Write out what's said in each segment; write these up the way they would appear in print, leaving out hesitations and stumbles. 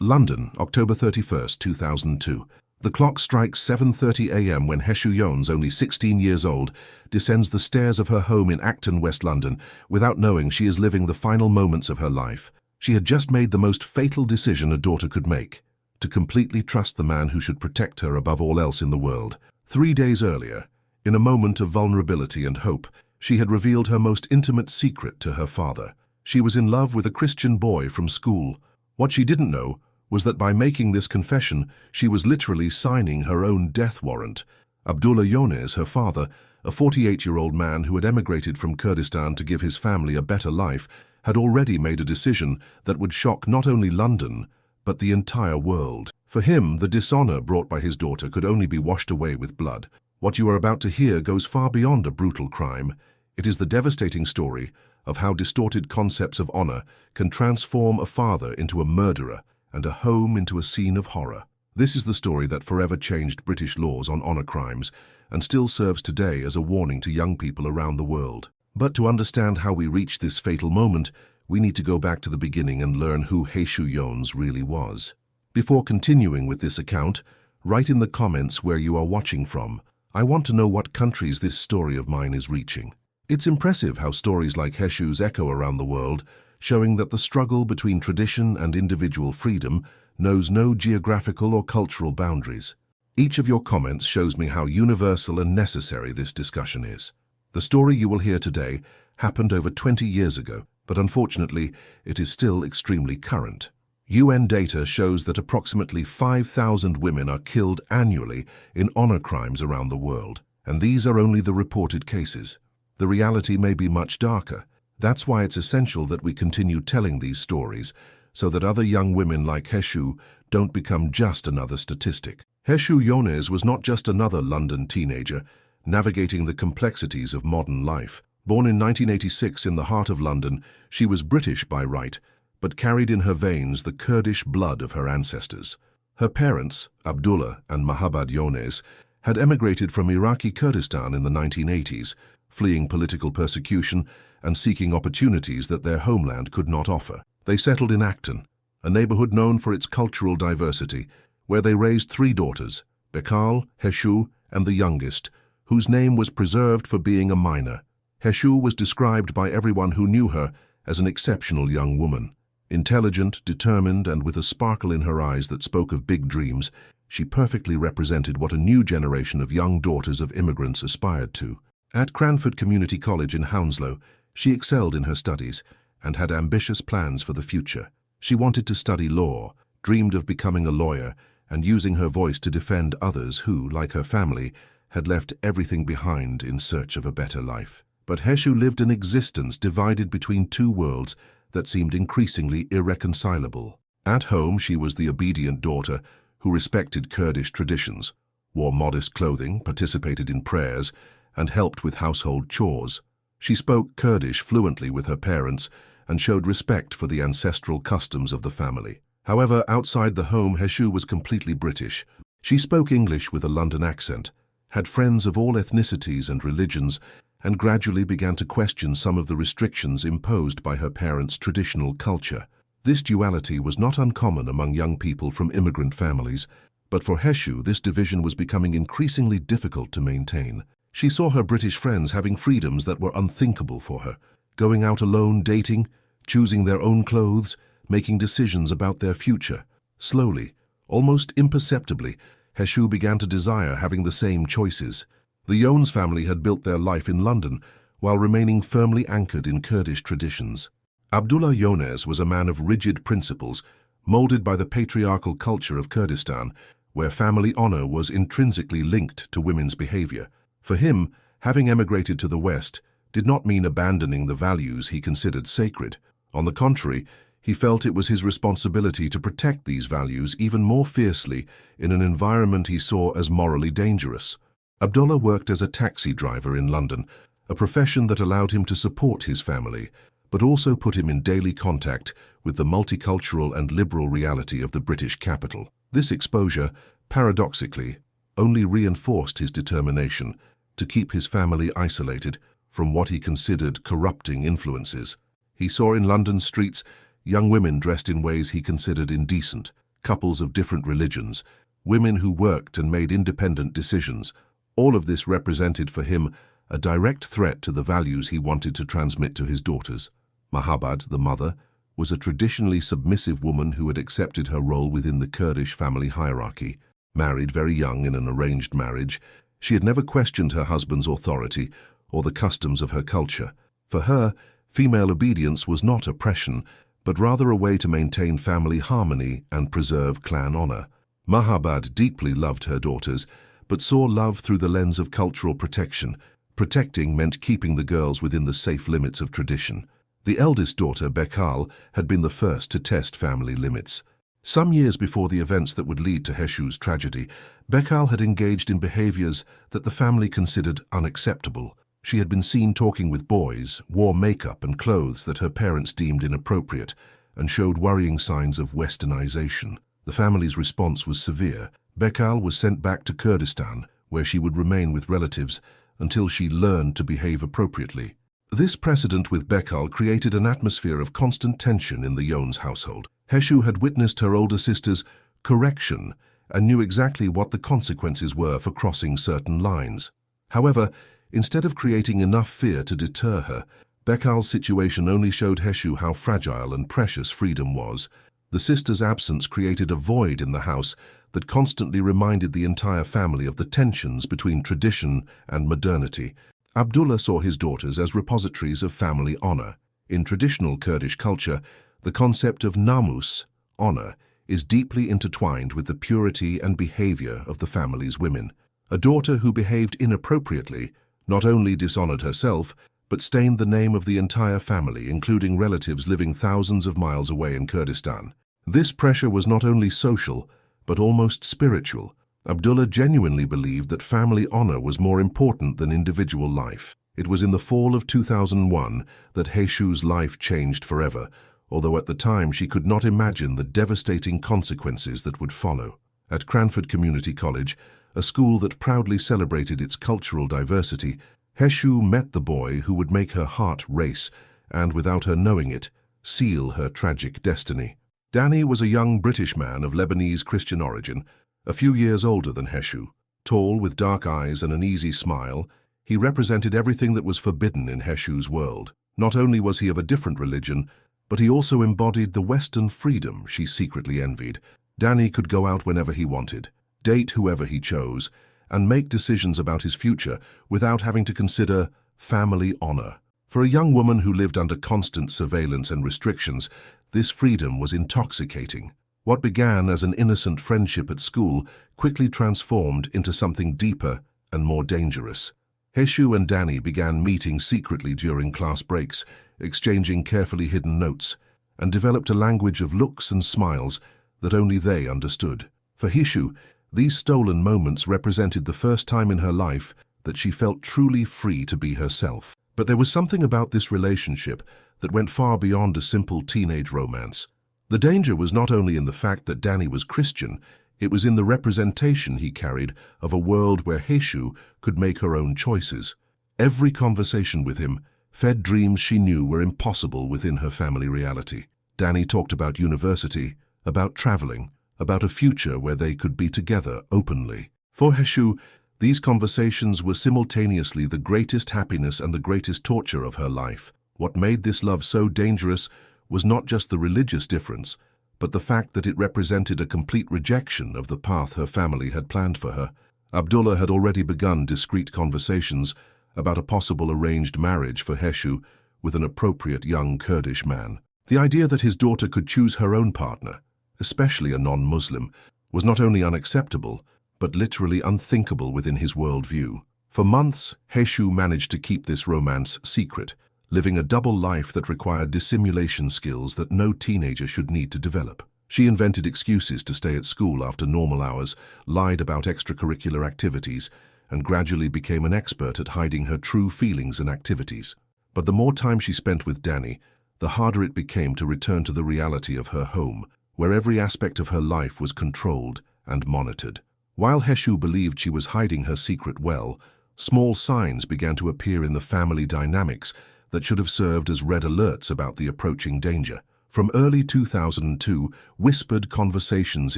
London, October 31st, 2002. The clock strikes 7:30 a.m. when Heshu Yones, only 16 years old, descends the stairs of her home in Acton, West London, without knowing she is living the final moments of her life. She had just made the most fatal decision a daughter could make, to completely trust the man who should protect her above all else in the world. 3 days earlier, in a moment of vulnerability and hope, she had revealed her most intimate secret to her father. She was in love with a Christian boy from school. What she didn't know was that by making this confession, she was literally signing her own death warrant. Abdullah Yones, her father, a 48-year-old man who had emigrated from Kurdistan to give his family a better life, had already made a decision that would shock not only London, but the entire world. For him, the dishonor brought by his daughter could only be washed away with blood. What you are about to hear goes far beyond a brutal crime. It is the devastating story of how distorted concepts of honor can transform a father into a murderer and a home into a scene of horror. This is the story that forever changed British laws on honor crimes and still serves today as a warning to young people around the world. But to understand how we reached this fatal moment, we need to go back to the beginning and learn who Heshu Yones really was. Before continuing with this account, write in the comments where you are watching from. I want to know what countries this story of mine is reaching. It's impressive how stories like Heshu's echo around the world, showing that the struggle between tradition and individual freedom knows no geographical or cultural boundaries. Each of your comments shows me how universal and necessary this discussion is. The story you will hear today happened over 20 years ago, but unfortunately, it is still extremely current. UN data shows that approximately 5,000 women are killed annually in honor crimes around the world, and these are only the reported cases. The reality may be much darker. That's why it's essential that we continue telling these stories, so that other young women like Heshu don't become just another statistic. Heshu Yones was not just another London teenager, navigating the complexities of modern life. Born in 1986 in the heart of London, she was British by right, but carried in her veins the Kurdish blood of her ancestors. Her parents, Abdullah and Mahabad Yones, had emigrated from Iraqi Kurdistan in the 1980s, fleeing political persecution and seeking opportunities that their homeland could not offer. They settled in Acton, a neighborhood known for its cultural diversity, where they raised 3 daughters, Bekal, Heshu, and the youngest, whose name was preserved for being a minor. Heshu was described by everyone who knew her as an exceptional young woman. Intelligent, determined, and with a sparkle in her eyes that spoke of big dreams, she perfectly represented what a new generation of young daughters of immigrants aspired to. At Cranford Community College in Hounslow, she excelled in her studies and had ambitious plans for the future. She wanted to study law, dreamed of becoming a lawyer, and using her voice to defend others who, like her family, had left everything behind in search of a better life. But Heshu lived an existence divided between 2 worlds that seemed increasingly irreconcilable. At home, she was the obedient daughter who respected Kurdish traditions, wore modest clothing, participated in prayers, and helped with household chores. She spoke Kurdish fluently with her parents and showed respect for the ancestral customs of the family. However, outside the home, Heshu was completely British. She spoke English with a London accent, had friends of all ethnicities and religions, and gradually began to question some of the restrictions imposed by her parents' traditional culture. This duality was not uncommon among young people from immigrant families, but for Heshu, this division was becoming increasingly difficult to maintain. She saw her British friends having freedoms that were unthinkable for her, going out alone, dating, choosing their own clothes, making decisions about their future. Slowly, almost imperceptibly, Heshu began to desire having the same choices. The Yones family had built their life in London while remaining firmly anchored in Kurdish traditions. Abdullah Yones was a man of rigid principles, molded by the patriarchal culture of Kurdistan, where family honor was intrinsically linked to women's behavior. For him, having emigrated to the West did not mean abandoning the values he considered sacred. On the contrary, he felt it was his responsibility to protect these values even more fiercely in an environment he saw as morally dangerous. Abdullah worked as a taxi driver in London, a profession that allowed him to support his family, but also put him in daily contact with the multicultural and liberal reality of the British capital. This exposure, paradoxically, only reinforced his determination to keep his family isolated from what he considered corrupting influences. He saw in London streets young women dressed in ways he considered indecent, couples of different religions, women who worked and made independent decisions. All of this represented for him a direct threat to the values he wanted to transmit to his daughters. Mahabad, the mother, was a traditionally submissive woman who had accepted her role within the Kurdish family hierarchy. Married very young in an arranged marriage, she had never questioned her husband's authority or the customs of her culture. For her, female obedience was not oppression, but rather a way to maintain family harmony and preserve clan honor. Mahabad deeply loved her daughters, but saw love through the lens of cultural protection. Protecting meant keeping the girls within the safe limits of tradition. The eldest daughter, Bekal, had been the first to test family limits. Some years before the events that would lead to Heshu's tragedy, Bekal had engaged in behaviors that the family considered unacceptable. She had been seen talking with boys, wore makeup and clothes that her parents deemed inappropriate, and showed worrying signs of westernization. The family's response was severe. Bekal was sent back to Kurdistan, where she would remain with relatives until she learned to behave appropriately. This precedent with Bekal created an atmosphere of constant tension in the Yones household. Heshu had witnessed her older sister's correction and knew exactly what the consequences were for crossing certain lines. However, instead of creating enough fear to deter her, Bekal's situation only showed Heshu how fragile and precious freedom was. The sister's absence created a void in the house that constantly reminded the entire family of the tensions between tradition and modernity. Abdullah saw his daughters as repositories of family honor. In traditional Kurdish culture, the concept of namus, honor, is deeply intertwined with the purity and behavior of the family's women. A daughter who behaved inappropriately not only dishonored herself, but stained the name of the entire family, including relatives living thousands of miles away in Kurdistan. This pressure was not only social, but almost spiritual. Abdullah genuinely believed that family honor was more important than individual life. It was in the fall of 2001 that Heshu's life changed forever, although at the time she could not imagine the devastating consequences that would follow. At Cranford Community College, a school that proudly celebrated its cultural diversity, Heshu met the boy who would make her heart race and, without her knowing it, seal her tragic destiny. Danny was a young British man of Lebanese Christian origin, a few years older than Heshu. Tall, with dark eyes and an easy smile, he represented everything that was forbidden in Heshu's world. Not only was he of a different religion, but he also embodied the Western freedom she secretly envied. Danny could go out whenever he wanted, date whoever he chose, and make decisions about his future without having to consider family honor. For a young woman who lived under constant surveillance and restrictions, this freedom was intoxicating. What began as an innocent friendship at school quickly transformed into something deeper and more dangerous. Heshu and Danny began meeting secretly during class breaks, exchanging carefully hidden notes, and developed a language of looks and smiles that only they understood. For Heshu, these stolen moments represented the first time in her life that she felt truly free to be herself. But there was something about this relationship that went far beyond a simple teenage romance. The danger was not only in the fact that Danny was Christian, it was in the representation he carried of a world where Heshu could make her own choices. Every conversation with him fed dreams she knew were impossible within her family reality. Danny talked about university, about traveling, about a future where they could be together openly. For Heshu, these conversations were simultaneously the greatest happiness and the greatest torture of her life. What made this love so dangerous was not just the religious difference, but the fact that it represented a complete rejection of the path her family had planned for her. Abdullah had already begun discreet conversations about a possible arranged marriage for Heshu with an appropriate young Kurdish man. The idea that his daughter could choose her own partner, especially a non-Muslim, was not only unacceptable, but literally unthinkable within his worldview. For months, Heshu managed to keep this romance secret, living a double life that required dissimulation skills that no teenager should need to develop. She invented excuses to stay at school after normal hours, lied about extracurricular activities, and gradually became an expert at hiding her true feelings and activities. But the more time she spent with Danny, the harder it became to return to the reality of her home, where every aspect of her life was controlled and monitored. While Heshu believed she was hiding her secret well, small signs began to appear in the family dynamics that should have served as red alerts about the approaching danger. From early 2002, whispered conversations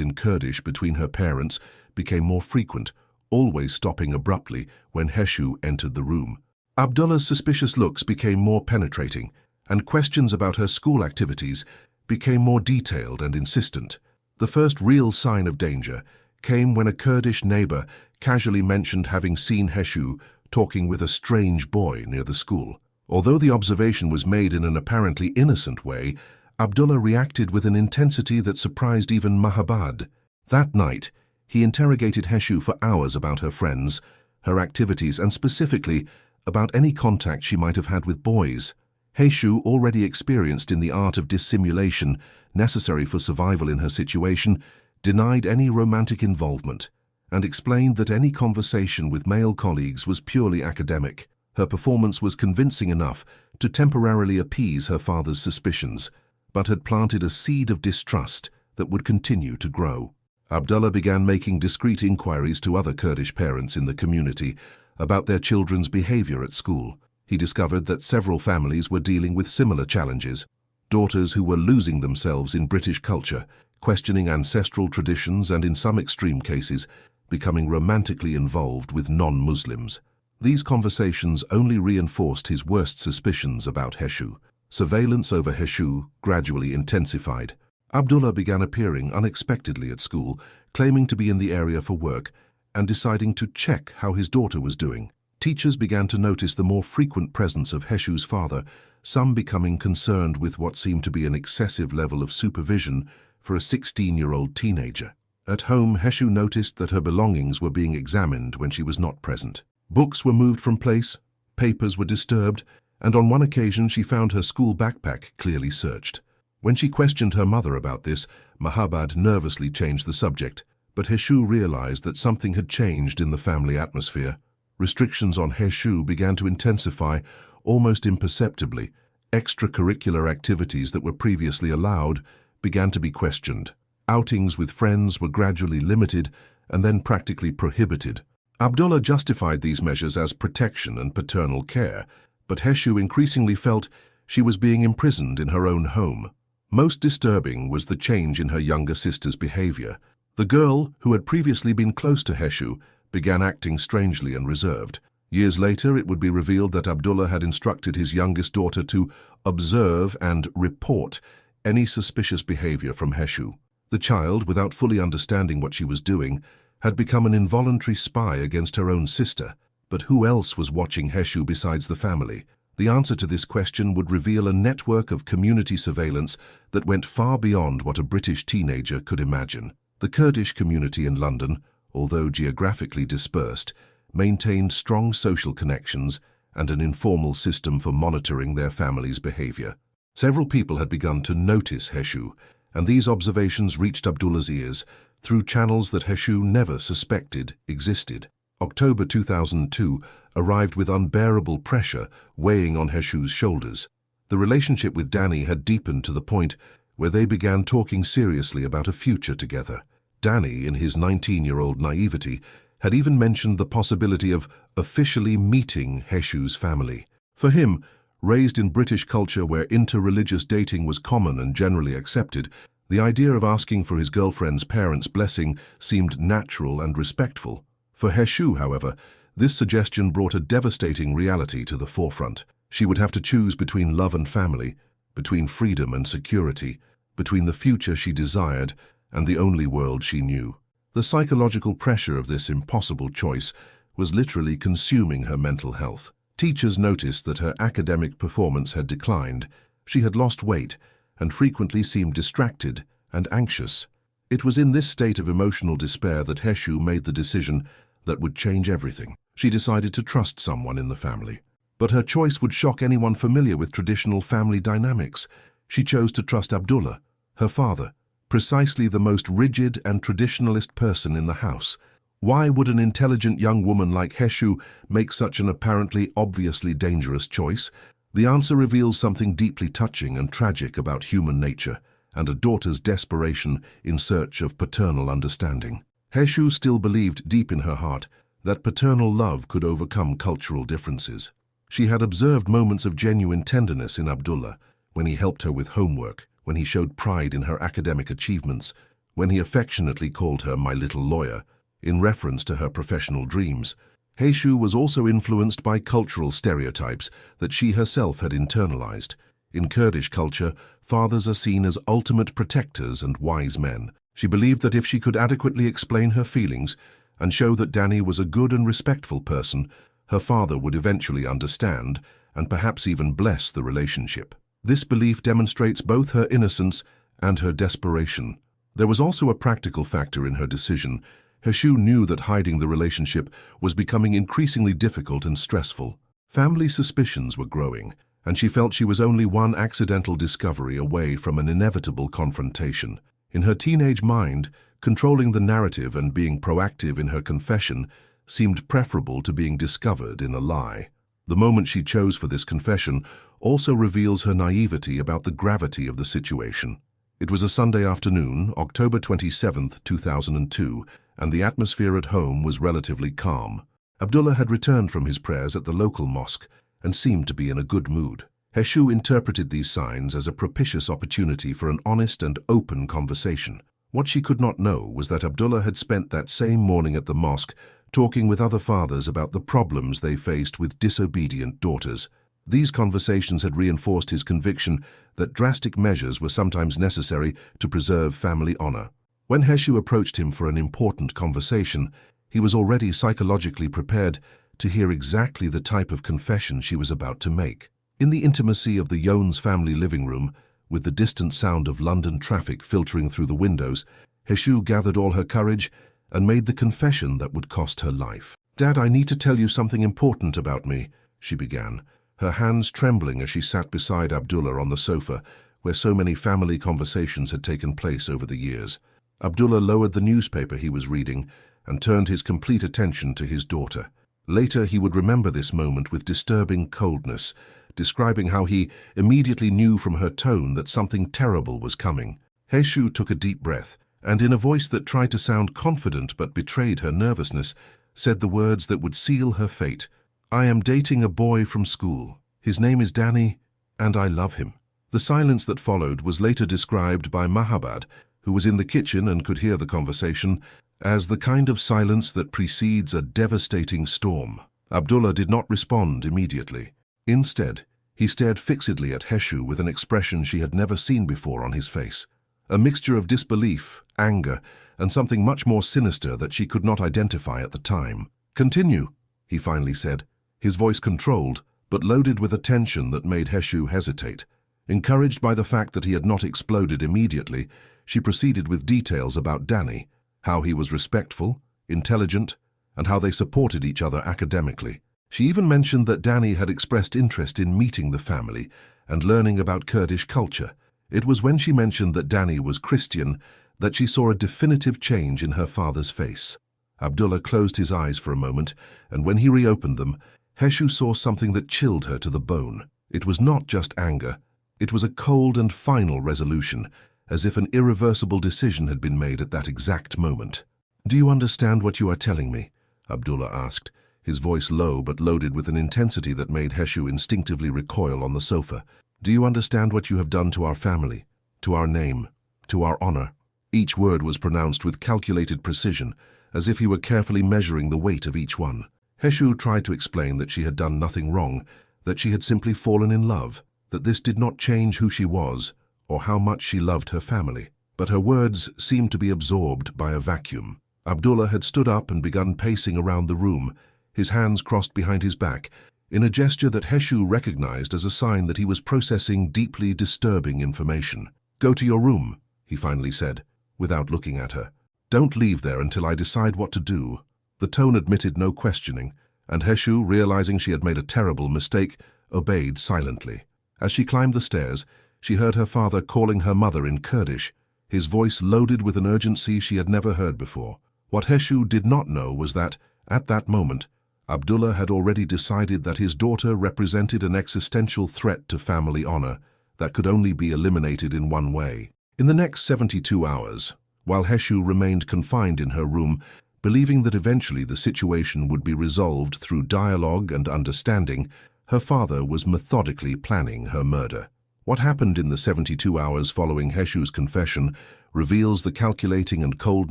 in Kurdish between her parents became more frequent, always stopping abruptly when Heshu entered the room. Abdullah's suspicious looks became more penetrating, and questions about her school activities became more detailed and insistent. The first real sign of danger came when a Kurdish neighbor casually mentioned having seen Heshu talking with a strange boy near the school. Although the observation was made in an apparently innocent way, Abdullah reacted with an intensity that surprised even Mahabad. That night, he interrogated Heshu for hours about her friends, her activities, and specifically about any contact she might have had with boys. Heshu, already experienced in the art of dissimulation necessary for survival in her situation, denied any romantic involvement and explained that any conversation with male colleagues was purely academic. Her performance was convincing enough to temporarily appease her father's suspicions, but had planted a seed of distrust that would continue to grow. Abdullah began making discreet inquiries to other Kurdish parents in the community about their children's behavior at school. He discovered that several families were dealing with similar challenges, daughters who were losing themselves in British culture, questioning ancestral traditions, and in some extreme cases, becoming romantically involved with non-Muslims. These conversations only reinforced his worst suspicions about Heshu. Surveillance over Heshu gradually intensified. Abdullah began appearing unexpectedly at school, claiming to be in the area for work, and deciding to check how his daughter was doing. Teachers began to notice the more frequent presence of Heshu's father, some becoming concerned with what seemed to be an excessive level of supervision for a 16-year-old teenager. At home, Heshu noticed that her belongings were being examined when she was not present. Books were moved from place, papers were disturbed, and on one occasion she found her school backpack clearly searched. When she questioned her mother about this, Mahabad nervously changed the subject, but Heshu realized that something had changed in the family atmosphere. Restrictions on Heshu began to intensify almost imperceptibly. Extracurricular activities that were previously allowed began to be questioned. Outings with friends were gradually limited and then practically prohibited. Abdullah justified these measures as protection and paternal care, but Heshu increasingly felt she was being imprisoned in her own home. Most disturbing was the change in her younger sister's behavior. The girl, who had previously been close to Heshu, began acting strangely and reserved. Years later, it would be revealed that Abdullah had instructed his youngest daughter to observe and report any suspicious behavior from Heshu. The child, without fully understanding what she was doing, had become an involuntary spy against her own sister. But who else was watching Heshu besides the family? The answer to this question would reveal a network of community surveillance that went far beyond what a British teenager could imagine. The Kurdish community in London, although geographically dispersed, maintained strong social connections and an informal system for monitoring their family's behavior. Several people had begun to notice Heshu, and these observations reached Abdullah's ears through channels that Heshu never suspected existed. October 2002 arrived with unbearable pressure weighing on Heshu's shoulders. The relationship with Danny had deepened to the point where they began talking seriously about a future together. Danny, in his 19-year-old naivety, had even mentioned the possibility of officially meeting Heshu's family. For him, raised in British culture where interreligious dating was common and generally accepted, the idea of asking for his girlfriend's parents' blessing seemed natural and respectful. For Heshu, however, this suggestion brought a devastating reality to the forefront. She would have to choose between love and family, between freedom and security, between the future she desired and the only world she knew. The psychological pressure of this impossible choice was literally consuming her mental health. Teachers noticed that her academic performance had declined. She had lost weight and frequently seemed distracted and anxious. It was in this state of emotional despair that Heshu made the decision that would change everything. She decided to trust someone in the family. But her choice would shock anyone familiar with traditional family dynamics. She chose to trust Abdullah, her father, precisely the most rigid and traditionalist person in the house. Why would an intelligent young woman like Heshu make such an apparently obviously dangerous choice? The answer reveals something deeply touching and tragic about human nature and a daughter's desperation in search of paternal understanding. Heshu still believed deep in her heart that paternal love could overcome cultural differences. She had observed moments of genuine tenderness in Abdullah when he helped her with homework, when he showed pride in her academic achievements, when he affectionately called her "my little lawyer," in reference to her professional dreams. Heshu was also influenced by cultural stereotypes that she herself had internalized. In Kurdish culture, fathers are seen as ultimate protectors and wise men. She believed that if she could adequately explain her feelings and show that Danny was a good and respectful person, her father would eventually understand and perhaps even bless the relationship. This belief demonstrates both her innocence and her desperation. There was also a practical factor in her decision. Heshu knew that hiding the relationship was becoming increasingly difficult and stressful. Family suspicions were growing, and she felt she was only one accidental discovery away from an inevitable confrontation. In her teenage mind, controlling the narrative and being proactive in her confession seemed preferable to being discovered in a lie. The moment she chose for this confession also reveals her naivety about the gravity of the situation. It was a Sunday afternoon, October 27, 2002, and the atmosphere at home was relatively calm. Abdullah had returned from his prayers at the local mosque and seemed to be in a good mood. Heshu interpreted these signs as a propitious opportunity for an honest and open conversation. What she could not know was that Abdullah had spent that same morning at the mosque talking with other fathers about the problems they faced with disobedient daughters. These conversations had reinforced his conviction that drastic measures were sometimes necessary to preserve family honor. When Heshu approached him for an important conversation, he was already psychologically prepared to hear exactly the type of confession she was about to make. In the intimacy of the Yones family living room, with the distant sound of London traffic filtering through the windows, Heshu gathered all her courage and made the confession that would cost her life. "Dad, I need to tell you something important about me," she began, her hands trembling as she sat beside Abdullah on the sofa, where so many family conversations had taken place over the years. Abdullah lowered the newspaper he was reading and turned his complete attention to his daughter. Later, he would remember this moment with disturbing coldness, describing how he immediately knew from her tone that something terrible was coming. Heshu took a deep breath, and in a voice that tried to sound confident but betrayed her nervousness, said the words that would seal her fate. "I am dating a boy from school. His name is Danny, and I love him." The silence that followed was later described by Mahabad, who was in the kitchen and could hear the conversation, as the kind of silence that precedes a devastating storm. Abdullah did not respond immediately. Instead, he stared fixedly at Heshu with an expression she had never seen before on his face. A mixture of disbelief, anger, and something much more sinister that she could not identify at the time. "Continue," he finally said, his voice controlled, but loaded with a tension that made Heshu hesitate. Encouraged by the fact that he had not exploded immediately, she proceeded with details about Danny, how he was respectful, intelligent, and how they supported each other academically. She even mentioned that Danny had expressed interest in meeting the family and learning about Kurdish culture. It was when she mentioned that Danny was Christian that she saw a definitive change in her father's face. Abdullah closed his eyes for a moment, and when he reopened them, Heshu saw something that chilled her to the bone. It was not just anger. It was a cold and final resolution, as if an irreversible decision had been made at that exact moment. "Do you understand what you are telling me?" Abdullah asked, his voice low but loaded with an intensity that made Heshu instinctively recoil on the sofa. "Do you understand what you have done to our family, to our name, to our honor?" Each word was pronounced with calculated precision, as if he were carefully measuring the weight of each one. Heshu tried to explain that she had done nothing wrong, that she had simply fallen in love, that this did not change who she was or how much she loved her family. But her words seemed to be absorbed by a vacuum. Abdullah had stood up and begun pacing around the room, his hands crossed behind his back, in a gesture that Heshu recognized as a sign that he was processing deeply disturbing information. "Go to your room," he finally said, without looking at her. "Don't leave there until I decide what to do." The tone admitted no questioning, and Heshu, realizing she had made a terrible mistake, obeyed silently. As she climbed the stairs, she heard her father calling her mother in Kurdish, his voice loaded with an urgency she had never heard before. What Heshu did not know was that, at that moment, Abdullah had already decided that his daughter represented an existential threat to family honor that could only be eliminated in one way. In the next 72 hours, while Heshu remained confined in her room, believing that eventually the situation would be resolved through dialogue and understanding, her father was methodically planning her murder. What happened in the 72 hours following Heshu's confession reveals the calculating and cold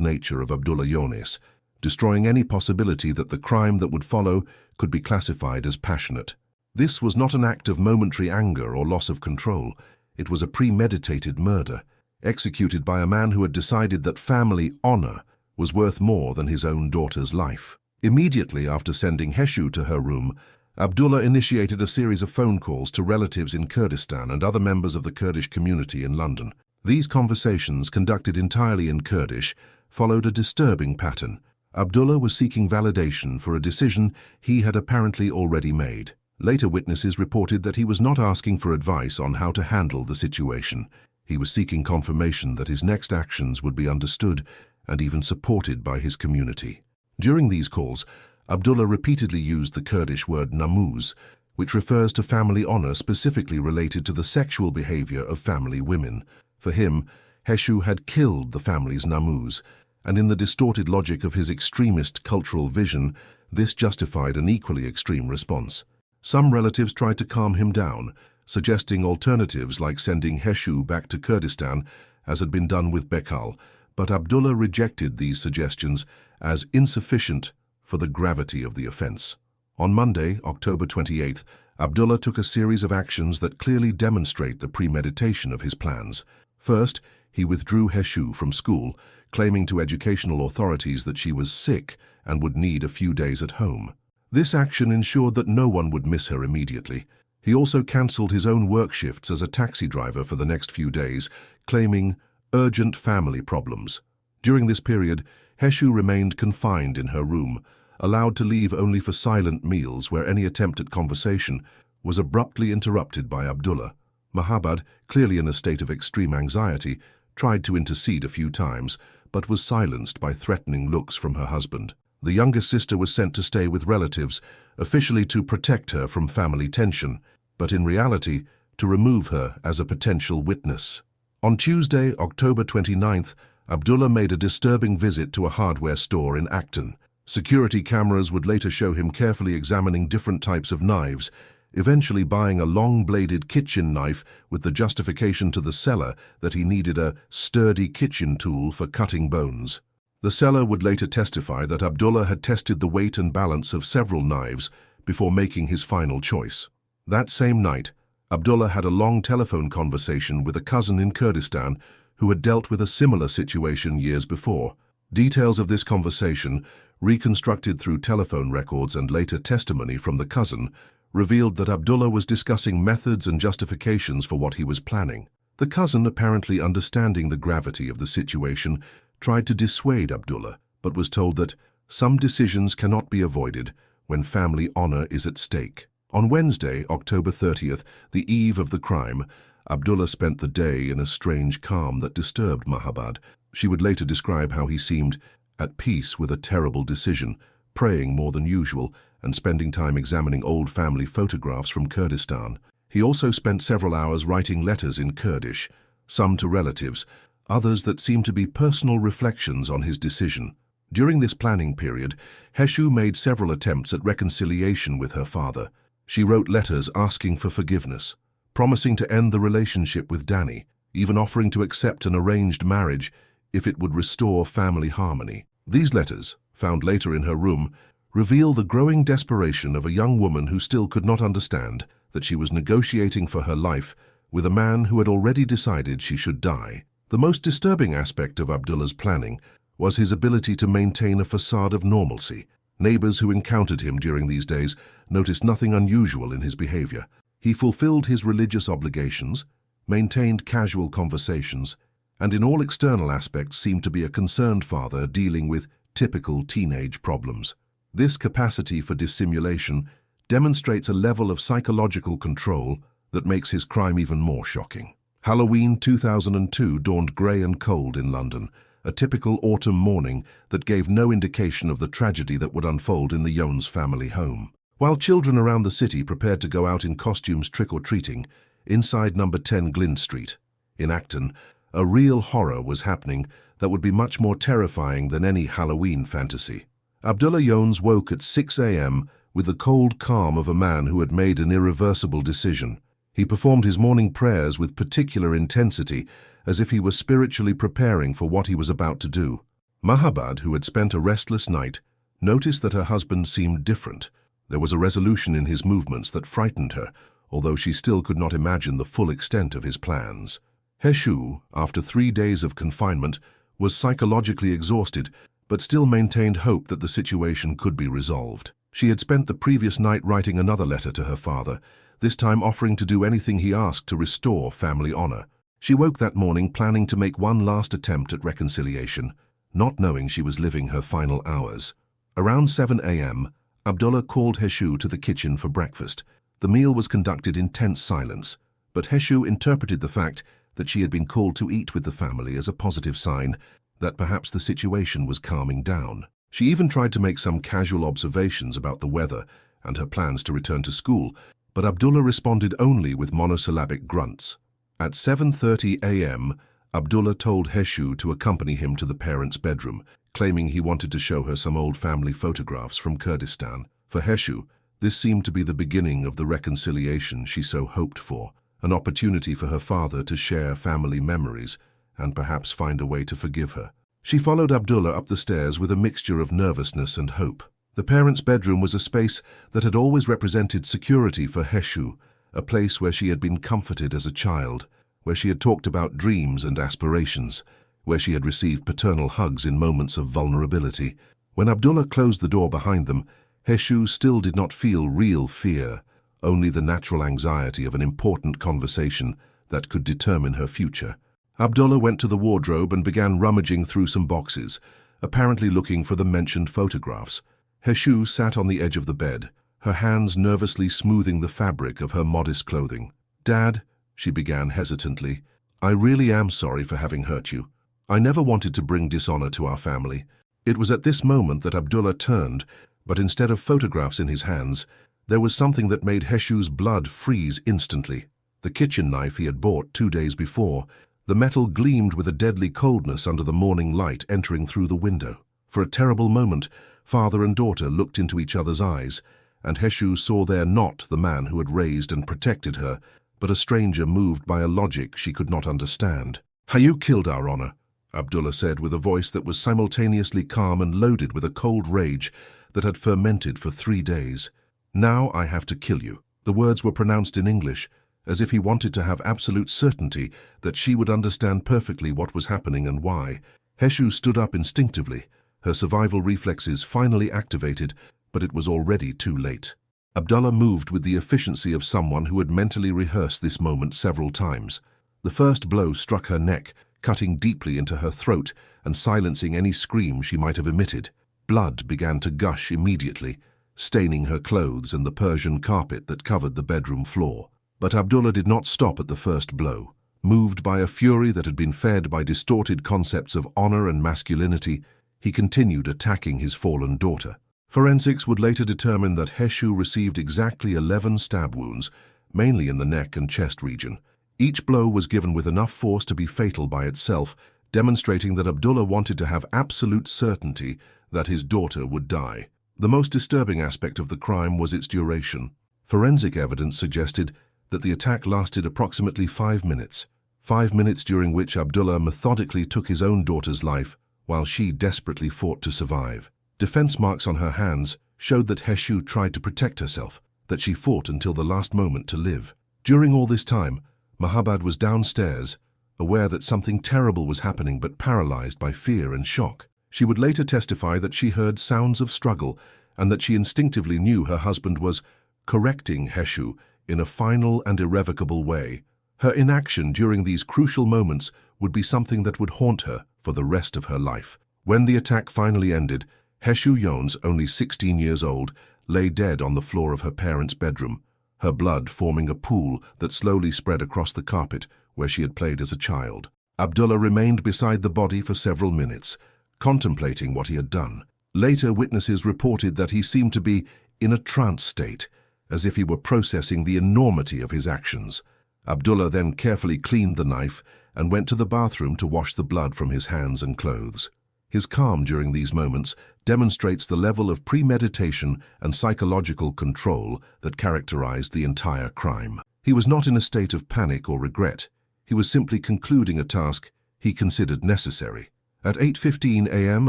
nature of Abdullah Yones, destroying any possibility that the crime that would follow could be classified as passionate. This was not an act of momentary anger or loss of control. It was a premeditated murder, executed by a man who had decided that family honor was worth more than his own daughter's life. Immediately after sending Heshu to her room, Abdullah initiated a series of phone calls to relatives in Kurdistan and other members of the Kurdish community in London. These conversations, conducted entirely in Kurdish, followed a disturbing pattern. Abdullah was seeking validation for a decision he had apparently already made. Later witnesses reported that he was not asking for advice on how to handle the situation. He was seeking confirmation that his next actions would be understood and even supported by his community. During these calls, Abdullah repeatedly used the Kurdish word namuz, which refers to family honor specifically related to the sexual behavior of family women. For him, Heshu had killed the family's namuz, and in the distorted logic of his extremist cultural vision, this justified an equally extreme response. Some relatives tried to calm him down, suggesting alternatives like sending Heshu back to Kurdistan, as had been done with Bekal, but Abdullah rejected these suggestions as insufficient for the gravity of the offense. On Monday, October 28th, Abdullah took a series of actions that clearly demonstrate the premeditation of his plans. First, he withdrew Heshu from school, claiming to educational authorities that she was sick and would need a few days at home. This action ensured that no one would miss her immediately. He also cancelled his own work shifts as a taxi driver for the next few days, claiming urgent family problems. During this period, Heshu remained confined in her room, allowed to leave only for silent meals where any attempt at conversation was abruptly interrupted by Abdullah. Mahabad, clearly in a state of extreme anxiety, tried to intercede a few times, but was silenced by threatening looks from her husband. The younger sister was sent to stay with relatives, officially to protect her from family tension, but in reality, to remove her as a potential witness. On Tuesday, October 29th, Abdullah made a disturbing visit to a hardware store in Acton. Security cameras would later show him carefully examining different types of knives, eventually buying a long-bladed kitchen knife with the justification to the seller that he needed a sturdy kitchen tool for cutting bones. The seller would later testify that Abdullah had tested the weight and balance of several knives before making his final choice. That same night, Abdullah had a long telephone conversation with a cousin in Kurdistan who had dealt with a similar situation years before. Details of this conversation, reconstructed through telephone records and later testimony from the cousin, revealed that Abdullah was discussing methods and justifications for what he was planning. The cousin, apparently understanding the gravity of the situation, tried to dissuade Abdullah, but was told that some decisions cannot be avoided when family honor is at stake. On Wednesday, October 30th, the eve of the crime, Abdullah spent the day in a strange calm that disturbed Mahabad. She would later describe how he seemed at peace with a terrible decision, praying more than usual, and spending time examining old family photographs from Kurdistan. He also spent several hours writing letters in Kurdish, some to relatives, others that seemed to be personal reflections on his decision. During this planning period, Heshu made several attempts at reconciliation with her father. She wrote letters asking for forgiveness, promising to end the relationship with Danny, even offering to accept an arranged marriage if it would restore family harmony. These letters, found later in her room, reveal the growing desperation of a young woman who still could not understand that she was negotiating for her life with a man who had already decided she should die. The most disturbing aspect of Abdullah's planning was his ability to maintain a facade of normalcy. Neighbors who encountered him during these days noticed nothing unusual in his behavior. He fulfilled his religious obligations, maintained casual conversations, and in all external aspects seemed to be a concerned father dealing with typical teenage problems. This capacity for dissimulation demonstrates a level of psychological control that makes his crime even more shocking. Halloween 2002 dawned grey and cold in London, a typical autumn morning that gave no indication of the tragedy that would unfold in the Yones family home. While children around the city prepared to go out in costumes trick-or-treating, inside number 10 Glyn Street, in Acton, a real horror was happening that would be much more terrifying than any Halloween fantasy. Abdullah Yones woke at 6 a.m. with the cold calm of a man who had made an irreversible decision. He performed his morning prayers with particular intensity, as if he were spiritually preparing for what he was about to do. Mahabad, who had spent a restless night, noticed that her husband seemed different. There was a resolution in his movements that frightened her, although she still could not imagine the full extent of his plans. Heshu, after 3 days of confinement, was psychologically exhausted, but still maintained hope that the situation could be resolved. She had spent the previous night writing another letter to her father, this time offering to do anything he asked to restore family honor. She woke that morning planning to make one last attempt at reconciliation, not knowing she was living her final hours. Around 7 a.m., Abdullah called Heshu to the kitchen for breakfast. The meal was conducted in tense silence, but Heshu interpreted the fact that she had been called to eat with the family as a positive sign that perhaps the situation was calming down. She even tried to make some casual observations about the weather and her plans to return to school, but Abdullah responded only with monosyllabic grunts. At 7:30 a.m., Abdullah told Heshu to accompany him to the parents' bedroom, claiming he wanted to show her some old family photographs from Kurdistan. For Heshu, this seemed to be the beginning of the reconciliation she so hoped for, an opportunity for her father to share family memories and perhaps find a way to forgive her. She followed Abdullah up the stairs with a mixture of nervousness and hope. The parents' bedroom was a space that had always represented security for Heshu, a place where she had been comforted as a child, where she had talked about dreams and aspirations, where she had received paternal hugs in moments of vulnerability. When Abdullah closed the door behind them, Heshu still did not feel real fear, only the natural anxiety of an important conversation that could determine her future. Abdullah went to the wardrobe and began rummaging through some boxes, apparently looking for the mentioned photographs. Heshu sat on the edge of the bed, her hands nervously smoothing the fabric of her modest clothing. "Dad," she began hesitantly, "I really am sorry for having hurt you. I never wanted to bring dishonor to our family." It was at this moment that Abdullah turned, but instead of photographs in his hands, there was something that made Heshu's blood freeze instantly. The kitchen knife he had bought 2 days before. The metal gleamed with a deadly coldness under the morning light entering through the window. For a terrible moment, father and daughter looked into each other's eyes, and Heshu saw there not the man who had raised and protected her, but a stranger moved by a logic she could not understand. "You killed our honor," Abdullah said with a voice that was simultaneously calm and loaded with a cold rage that had fermented for 3 days. "Now I have to kill you." The words were pronounced in English, as if he wanted to have absolute certainty that she would understand perfectly what was happening and why. Heshu stood up instinctively, her survival reflexes finally activated, but it was already too late. Abdullah moved with the efficiency of someone who had mentally rehearsed this moment several times. The first blow struck her neck, cutting deeply into her throat and silencing any scream she might have emitted. Blood began to gush immediately, staining her clothes and the Persian carpet that covered the bedroom floor. But Abdullah did not stop at the first blow. Moved by a fury that had been fed by distorted concepts of honor and masculinity, he continued attacking his fallen daughter. Forensics would later determine that Heshu received exactly 11 stab wounds, mainly in the neck and chest region. Each blow was given with enough force to be fatal by itself, demonstrating that Abdullah wanted to have absolute certainty that his daughter would die. The most disturbing aspect of the crime was its duration. Forensic evidence suggested that the attack lasted approximately 5 minutes. 5 minutes during which Abdullah methodically took his own daughter's life while she desperately fought to survive. Defense marks on her hands showed that Heshu tried to protect herself, that she fought until the last moment to live. During all this time, Mahabad was downstairs, aware that something terrible was happening but paralyzed by fear and shock. She would later testify that she heard sounds of struggle and that she instinctively knew her husband was correcting Heshu in a final and irrevocable way. Her inaction during these crucial moments would be something that would haunt her for the rest of her life. When the attack finally ended, Heshu Yones, only 16 years old, lay dead on the floor of her parents' bedroom, her blood forming a pool that slowly spread across the carpet where she had played as a child. Abdullah remained beside the body for several minutes, contemplating what he had done. Later, witnesses reported that he seemed to be in a trance state, as if he were processing the enormity of his actions. Abdullah then carefully cleaned the knife and went to the bathroom to wash the blood from his hands and clothes. His calm during these moments demonstrates the level of premeditation and psychological control that characterized the entire crime. He was not in a state of panic or regret. He was simply concluding a task he considered necessary. At 8:15 a.m.,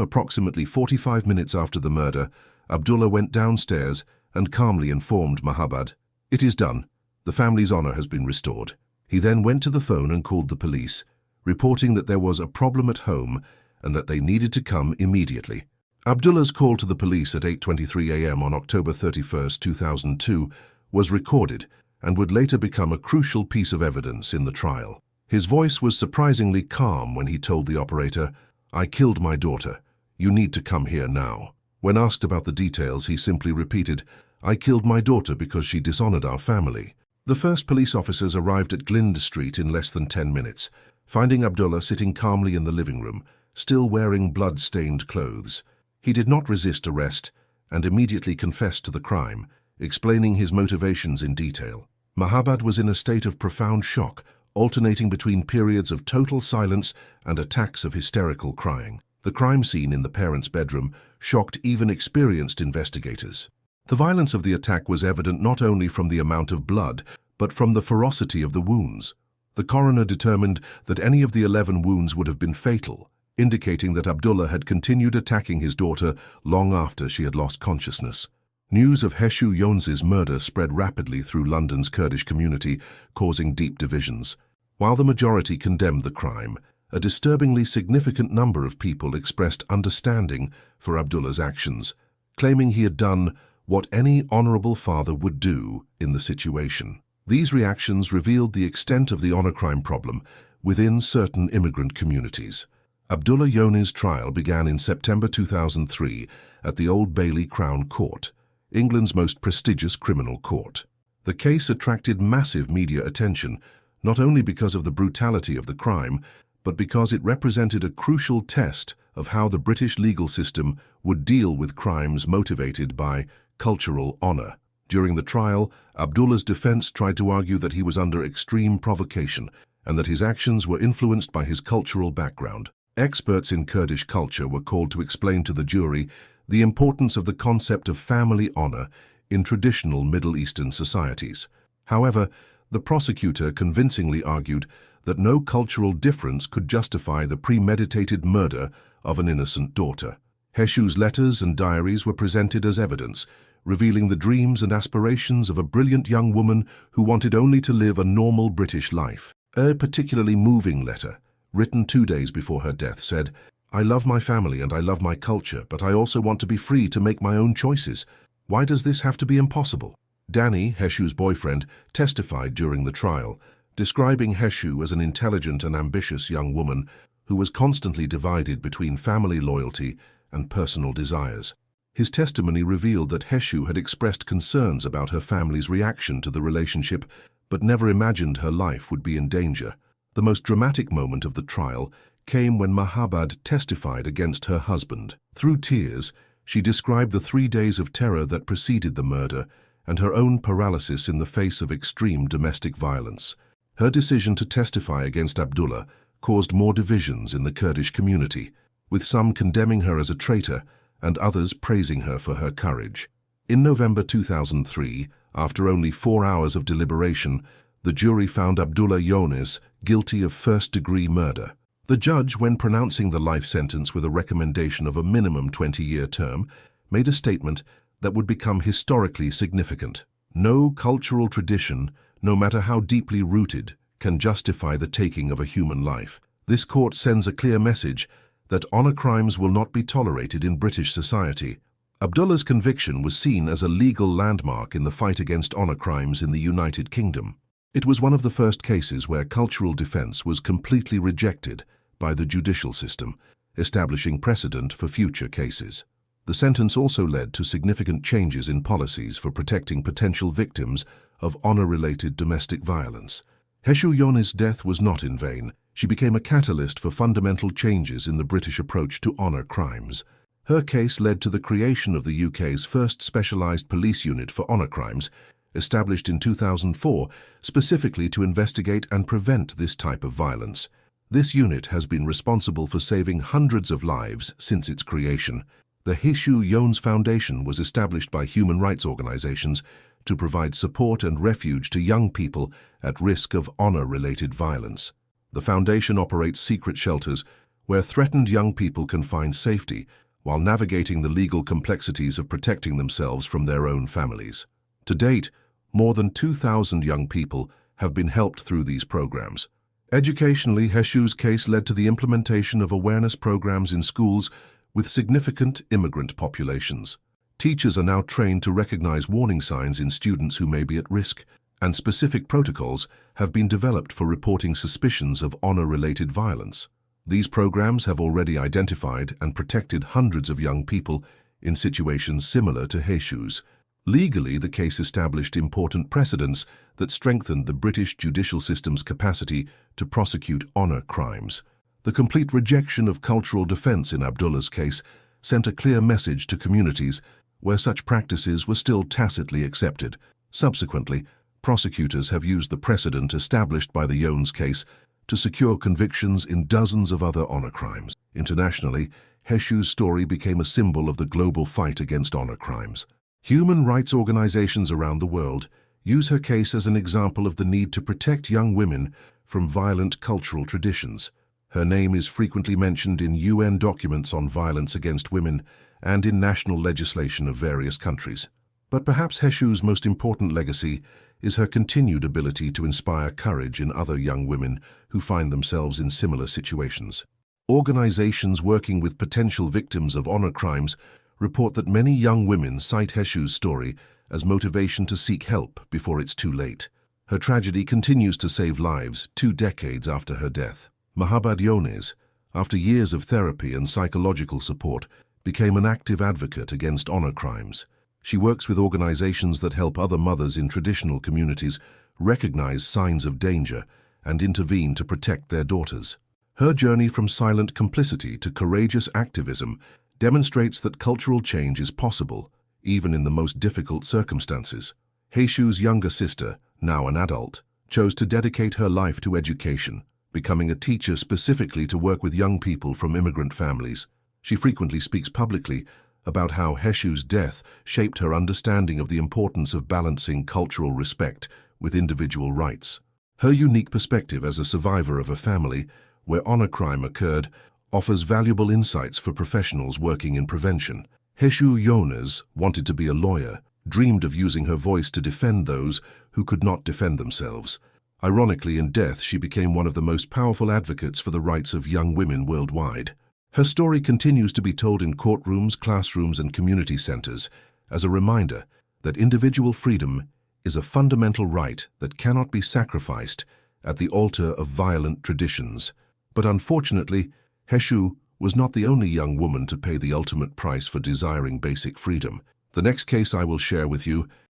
approximately 45 minutes after the murder, Abdullah went downstairs and calmly informed Mahabad, "It is done. The family's honor has been restored." He then went to the phone and called the police, reporting that there was a problem at home and that they needed to come immediately. Abdullah's call to the police at 8:23 a.m. on October 31, 2002 was recorded and would later become a crucial piece of evidence in the trial. His voice was surprisingly calm when he told the operator, "I killed my daughter. You need to come here now." When asked about the details, he simply repeated, "I killed my daughter because she dishonored our family." The first police officers arrived at Glynde Street in less than 10 minutes, finding Abdullah sitting calmly in the living room, still wearing blood-stained clothes. He did not resist arrest and immediately confessed to the crime, explaining his motivations in detail. Mahabad was in a state of profound shock, alternating between periods of total silence and attacks of hysterical crying. The crime scene in the parents' bedroom shocked even experienced investigators. The violence of the attack was evident not only from the amount of blood, but from the ferocity of the wounds. The coroner determined that any of the 11 wounds would have been fatal, indicating that Abdullah had continued attacking his daughter long after she had lost consciousness. News of Heshu Yones' murder spread rapidly through London's Kurdish community, causing deep divisions. While the majority condemned the crime, a disturbingly significant number of people expressed understanding for Abdullah's actions, claiming he had done what any honorable father would do in the situation. These reactions revealed the extent of the honor crime problem within certain immigrant communities. Abdullah Yones' trial began in September 2003 at the Old Bailey Crown Court, England's most prestigious criminal court. The case attracted massive media attention, not only because of the brutality of the crime, but because it represented a crucial test of how the British legal system would deal with crimes motivated by cultural honor. During the trial, Abdullah's defense tried to argue that he was under extreme provocation and that his actions were influenced by his cultural background. Experts in Kurdish culture were called to explain to the jury the importance of the concept of family honor in traditional Middle Eastern societies. However, the prosecutor convincingly argued that no cultural difference could justify the premeditated murder of an innocent daughter. Heshu's letters and diaries were presented as evidence, revealing the dreams and aspirations of a brilliant young woman who wanted only to live a normal British life. A particularly moving letter, written 2 days before her death, said, "I love my family and I love my culture, but I also want to be free to make my own choices. Why does this have to be impossible?" Danny, Heshu's boyfriend, testified during the trial, describing Heshu as an intelligent and ambitious young woman who was constantly divided between family loyalty and personal desires. His testimony revealed that Heshu had expressed concerns about her family's reaction to the relationship, but never imagined her life would be in danger. The most dramatic moment of the trial came when Mahabad testified against her husband. Through tears, she described the 3 days of terror that preceded the murder and her own paralysis in the face of extreme domestic violence. Her decision to testify against Abdullah caused more divisions in the Kurdish community, with some condemning her as a traitor and others praising her for her courage. In November 2003, after only 4 hours of deliberation, the jury found Abdullah Yones guilty of first-degree murder. The judge, when pronouncing the life sentence with a recommendation of a minimum 20-year term, made a statement that would become historically significant. No cultural tradition, no matter how deeply rooted, can justify the taking of a human life. This court sends a clear message that honor crimes will not be tolerated in British society. Abdullah's conviction was seen as a legal landmark in the fight against honor crimes in the United Kingdom. It was one of the first cases where cultural defense was completely rejected by the judicial system, establishing precedent for future cases. The sentence also led to significant changes in policies for protecting potential victims of honor-related domestic violence. Heshu Yones' death was not in vain. She became a catalyst for fundamental changes in the British approach to honor crimes. Her case led to the creation of the UK's first specialised police unit for honor crimes, established in 2004 specifically to investigate and prevent this type of violence. This unit has been responsible for saving hundreds of lives since its creation. The Heshu Yones Foundation was established by human rights organisations to provide support and refuge to young people at risk of honor-related violence. The foundation operates secret shelters where threatened young people can find safety while navigating the legal complexities of protecting themselves from their own families. To date, more than 2,000 young people have been helped through these programs. Educationally, Heshu's case led to the implementation of awareness programs in schools with significant immigrant populations. Teachers are now trained to recognize warning signs in students who may be at risk, and specific protocols have been developed for reporting suspicions of honor-related violence. These programs have already identified and protected hundreds of young people in situations similar to Heshu's. Legally, the case established important precedents that strengthened the British judicial system's capacity to prosecute honor crimes. The complete rejection of cultural defense in Abdullah's case sent a clear message to communities where such practices were still tacitly accepted. Subsequently, prosecutors have used the precedent established by the Yones case to secure convictions in dozens of other honor crimes. Internationally, Heshu's story became a symbol of the global fight against honor crimes. Human rights organizations around the world use her case as an example of the need to protect young women from violent cultural traditions. Her name is frequently mentioned in UN documents on violence against women and in national legislation of various countries. But perhaps Heshu's most important legacy is her continued ability to inspire courage in other young women who find themselves in similar situations. Organizations working with potential victims of honor crimes report that many young women cite Heshu's story as motivation to seek help before it's too late. Her tragedy continues to save lives 2 decades after her death. Heshu Yones, after years of therapy and psychological support, became an active advocate against honor crimes. She works with organizations that help other mothers in traditional communities recognize signs of danger and intervene to protect their daughters. Her journey from silent complicity to courageous activism demonstrates that cultural change is possible, even in the most difficult circumstances. Heshu's younger sister, now an adult, chose to dedicate her life to education, becoming a teacher specifically to work with young people from immigrant families. She frequently speaks publicly about how Heshu's death shaped her understanding of the importance of balancing cultural respect with individual rights. Her unique perspective as a survivor of a family where honor crime occurred offers valuable insights for professionals working in prevention. Heshu Yones wanted to be a lawyer, dreamed of using her voice to defend those who could not defend themselves. Ironically, in death, she became one of the most powerful advocates for the rights of young women worldwide. Her story continues to be told in courtrooms, classrooms, and community centers as a reminder that individual freedom is a fundamental right that cannot be sacrificed at the altar of violent traditions. But unfortunately, Heshu was not the only young woman to pay the ultimate price for desiring basic freedom. The next case I will share with you